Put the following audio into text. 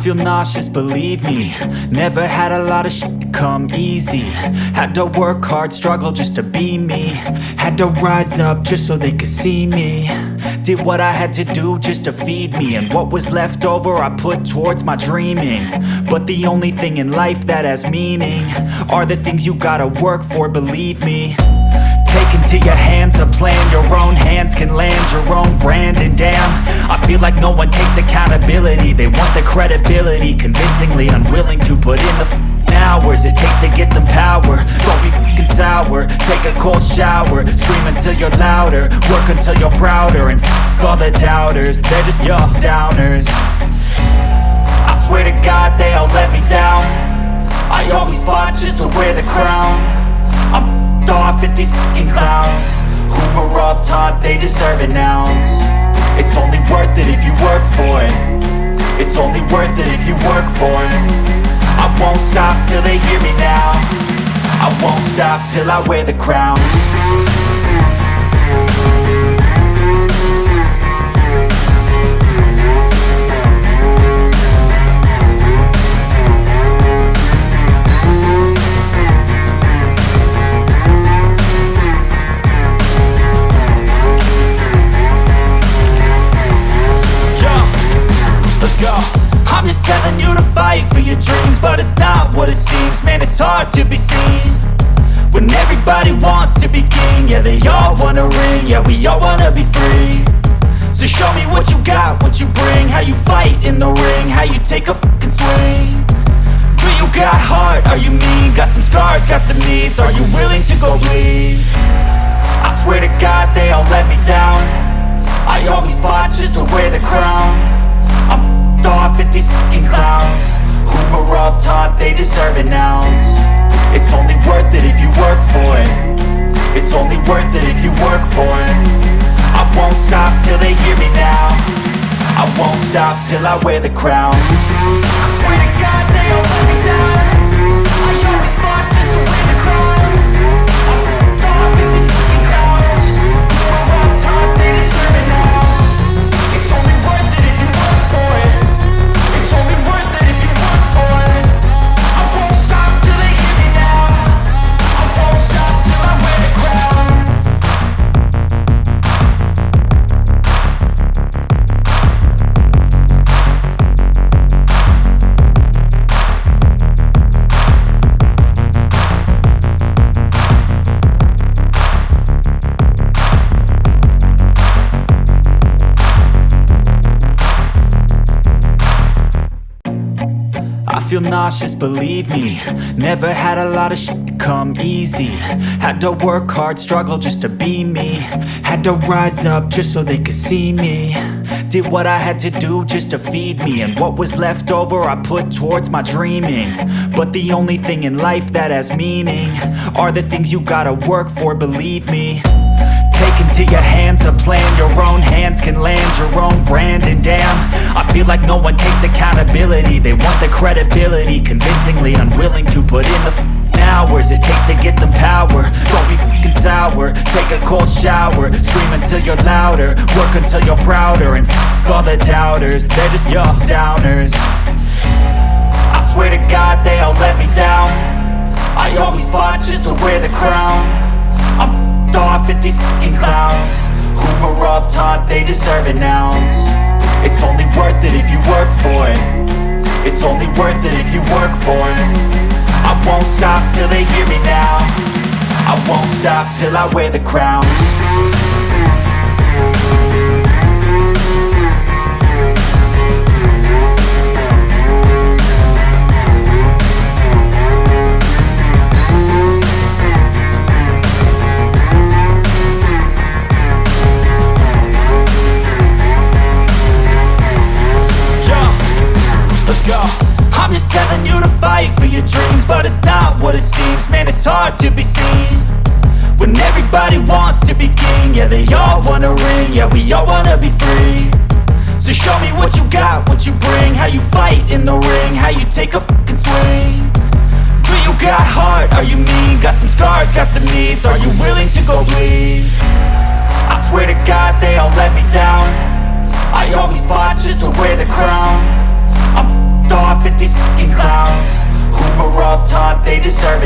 feel nauseous, believe me. Never had a lot of shit come easy. Had to work hard, struggle just to be me. Had to rise up just so they could see me. Did what I had to do just to feed me. And what was left over I put towards my dreaming. But the only thing in life that has meaning are the things you gotta work for, believe me. Take into your hands a plan. Your own hands can land your own brand. And damn, I feel like no one takes accountability. They want the credibility, convincingly unwilling to put in the hours it takes to get some power. Don't be f***ing sour. Take a cold shower. Scream until you're louder. Work until you're prouder. And f*** all the doubters, they're just your downers. I swear to God they all let me down. I always fought just to wear the crown. I'm off at these fucking clowns who were all taught they deserve an ounce. It's only worth it if you work for it. It's only worth it if you work for it. I won't stop till they hear me now. I won't stop till I wear the crown. I'm just telling you to fight for your dreams, but it's not what it seems. Man, it's hard to be seen when everybody wants to be king. Yeah, they all wanna ring, yeah, we all wanna be free. So show me what you got, what you bring, how you fight in the ring, how you take a fucking swing. Do you got heart, are you mean? Got some scars, got some needs, are you willing to go bleed? I swear to God they all let me down. I always fought just to wear the crown. I'm off at these fucking clowns who were all taught they deserve an ounce. It's only worth it if you work for it. It's only worth it if you work for it. I won't stop till they hear me now. I won't stop till I wear the crown. I swear to God they all let me down. I always fought just to wear the crown. I'm off at these fucking clowns who were all taught they deserve an ounce. It's only worth it if you work for it. It's only worth it if you work for it. I won't stop till they hear me now. I won't stop till I wear the crown. I feel nauseous, believe me. Never had a lot of shit come easy. Had to work hard, struggle just to be me. Had to rise up just so they could see me. Did what I had to do just to feed me. And what was left over I put towards my dreaming. But the only thing in life that has meaning are the things you gotta work for, believe me. Take into your hands a plan. Your own hands can land your own brand. And damn, I feel like no one takes accountability. They want the credibility, convincingly unwilling to put in the hours it takes to get some power. Don't be f***ing sour. Take a cold shower. Scream until you're louder. Work until you're prouder. And f*** all the doubters, they're just your downers. I swear to God they all let me down. I always fought just to wear the crown. I'm off at these fucking clowns who were all taught they deserve an ounce. It's only worth it if you work for it. It's only worth it if you work for it. I won't stop till they hear me now. I won't stop till I wear the crown. I'm just telling you to fight for your dreams, but it's not what it seems. Man, it's hard to be seen when everybody wants to be king. Yeah, they all wanna ring, yeah, we all wanna be free. So show me what you got, what you bring, how you fight in the ring, how you take a fucking swing. Do you got heart, are you mean? Got some scars, got some needs, are you willing to go bleed? I swear to God they all let me down. I always fought just to wear the crown. I'm we're all taught they deserve